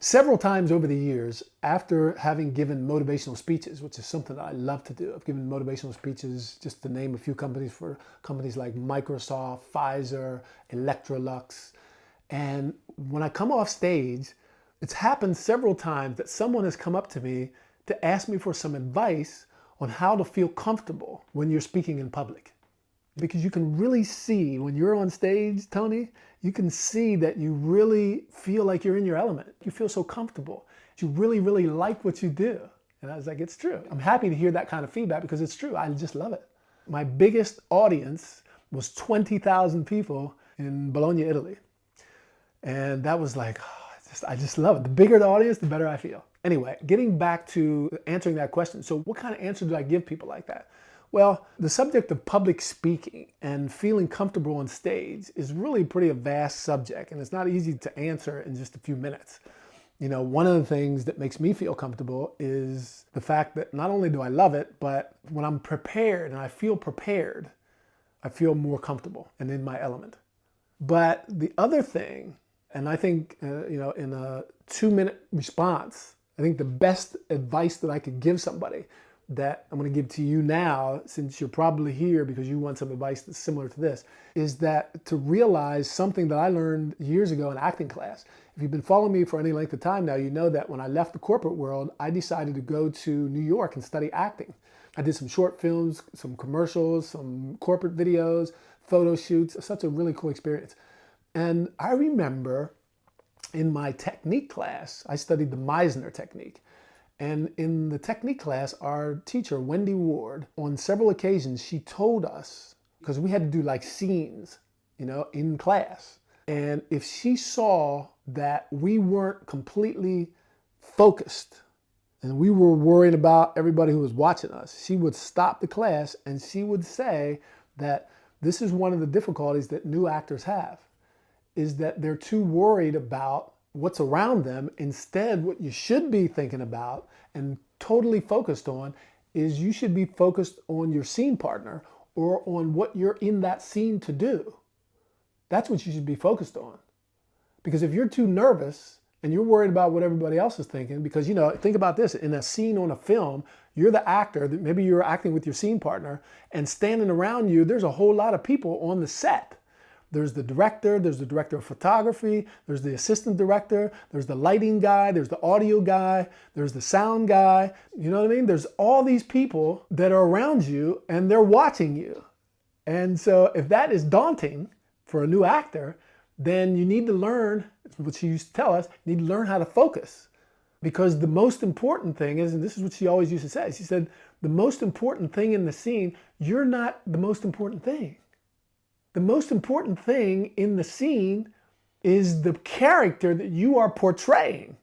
Several times over the years, after having given motivational speeches, which is something that I love to do, I've given motivational speeches, just to name a few companies, for companies like Microsoft, Pfizer, Electrolux. And when I come off stage, it's happened several times that someone has come up to me to ask me for some advice on how to feel comfortable when you're speaking in public. Because you can really see when you're on stage, Tony, you can see that you really feel like you're in your element. You feel so comfortable. You really, really like what you do. And I was like, it's true. I'm happy to hear that kind of feedback because it's true. I just love it. My biggest audience was 20,000 people in Bologna, Italy. And that was like, I just love it. The bigger the audience, the better I feel. Anyway, getting back to answering that question. So what kind of answer do I give people like that? Well, the subject of public speaking and feeling comfortable on stage is really pretty a vast subject, and it's not easy to answer in just a few minutes. You know, one of the things that makes me feel comfortable is the fact that not only do I love it, but when I'm prepared and I feel prepared, I feel more comfortable and in my element. But the other thing, and I think, in a 2-minute response, I think the best advice that I could give somebody that I'm going to give to you now, since you're probably here because you want some advice that's similar to this, is that to realize something that I learned years ago in acting class. If you've been following me for any length of time now, you know that when I left the corporate world, I decided to go to New York and study acting. I did some short films, some commercials, some corporate videos, photo shoots. Such a really cool experience. And I remember in my technique class, I studied the Meisner technique. And in the technique class, our teacher, Wendy Ward, on several occasions, she told us, because we had to do like scenes, in class. And if she saw that we weren't completely focused and we were worried about everybody who was watching us, she would stop the class and she would say that this is one of the difficulties that new actors have, is that they're too worried about what's around them. Instead, what you should be thinking about and totally focused on is you should be focused on your scene partner or on what you're in that scene to do. That's what you should be focused on. Because if you're too nervous and you're worried about what everybody else is thinking, because, think about this, in a scene on a film, you're the actor, maybe you're acting with your scene partner, and standing around you, there's a whole lot of people on the set. There's the director of photography, there's the assistant director, there's the lighting guy, there's the audio guy, there's the sound guy. You know what I mean? There's all these people that are around you and they're watching you. And so if that is daunting for a new actor, then you need to learn, what she used to tell us, you need to learn how to focus. Because the most important thing is, and this is what she always used to say, she said, the most important thing in the scene, you're not the most important thing. The most important thing in the scene is the character that you are portraying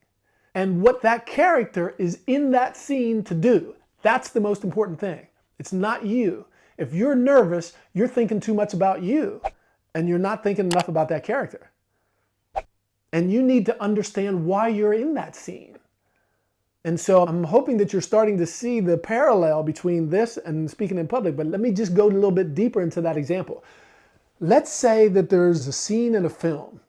and what that character is in that scene to do. That's the most important thing. It's not you. If you're nervous, you're thinking too much about you and you're not thinking enough about that character. And you need to understand why you're in that scene. And so I'm hoping that you're starting to see the parallel between this and speaking in public, but let me just go a little bit deeper into that example. Let's say that there's a scene in a film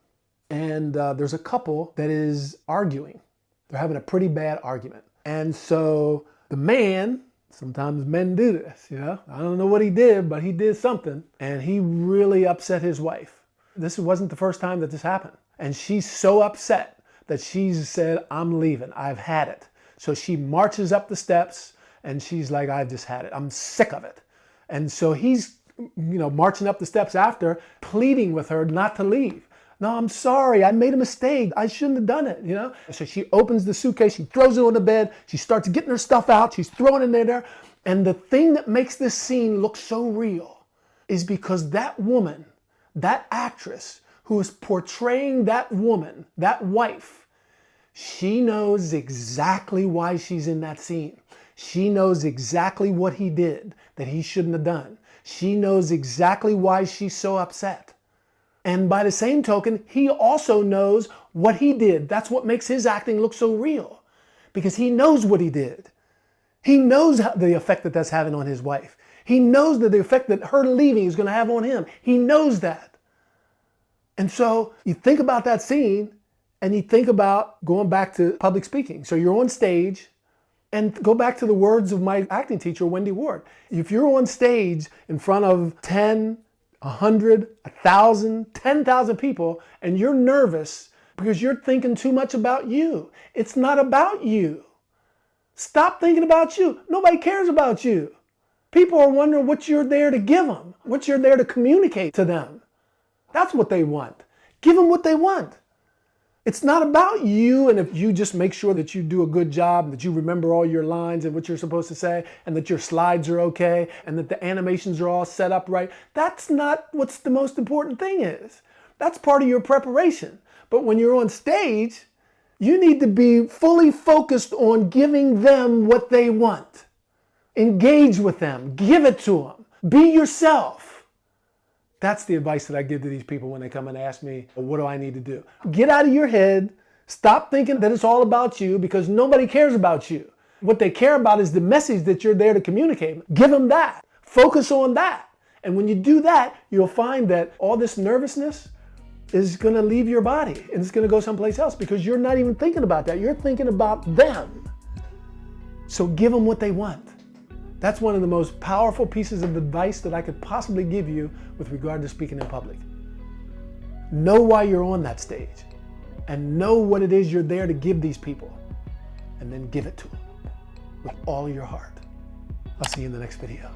and there's a couple that is arguing. They're having a pretty bad argument. And so the man, sometimes men do this, I don't know what he did, but he did something and he really upset his wife. This wasn't the first time that this happened. And she's so upset that she's said, I'm leaving, I've had it. So she marches up the steps and she's like, I've just had it, I'm sick of it. And so he's marching up the steps after, pleading with her not to leave. No, I'm sorry, I made a mistake. I shouldn't have done it, So she opens the suitcase, she throws it on the bed, she starts getting her stuff out, she's throwing it in there. And the thing that makes this scene look so real is because that woman, that actress who is portraying that woman, that wife, she knows exactly why she's in that scene. She knows exactly what he did that he shouldn't have done. She knows exactly why she's so upset. And by the same token, he also knows what he did. That's what makes his acting look so real. Because he knows what he did. He knows the effect that that's having on his wife. He knows the effect that her leaving is going to have on him. He knows that. And so you think about that scene and you think about going back to public speaking. So you're on stage, and go back to the words of my acting teacher, Wendy Ward. If you're on stage in front of 10, 100, 1,000, 10,000 people, and you're nervous because you're thinking too much about you, it's not about you. Stop thinking about you. Nobody cares about you. People are wondering what you're there to give them, what you're there to communicate to them. That's what they want. Give them what they want. It's not about you, and if you just make sure that you do a good job, that you remember all your lines and what you're supposed to say, and that your slides are okay, and that the animations are all set up right. That's not what's the most important thing is. That's part of your preparation. But when you're on stage, you need to be fully focused on giving them what they want. Engage with them. Give it to them. Be yourself. That's the advice that I give to these people when they come and ask me, what do I need to do? Get out of your head. Stop thinking that it's all about you, because nobody cares about you. What they care about is the message that you're there to communicate. Give them that. Focus on that. And when you do that, you'll find that all this nervousness is going to leave your body and it's going to go someplace else, because you're not even thinking about that. You're thinking about them. So give them what they want. That's one of the most powerful pieces of advice that I could possibly give you with regard to speaking in public. Know why you're on that stage, and know what it is you're there to give these people, and then give it to them with all your heart. I'll see you in the next video.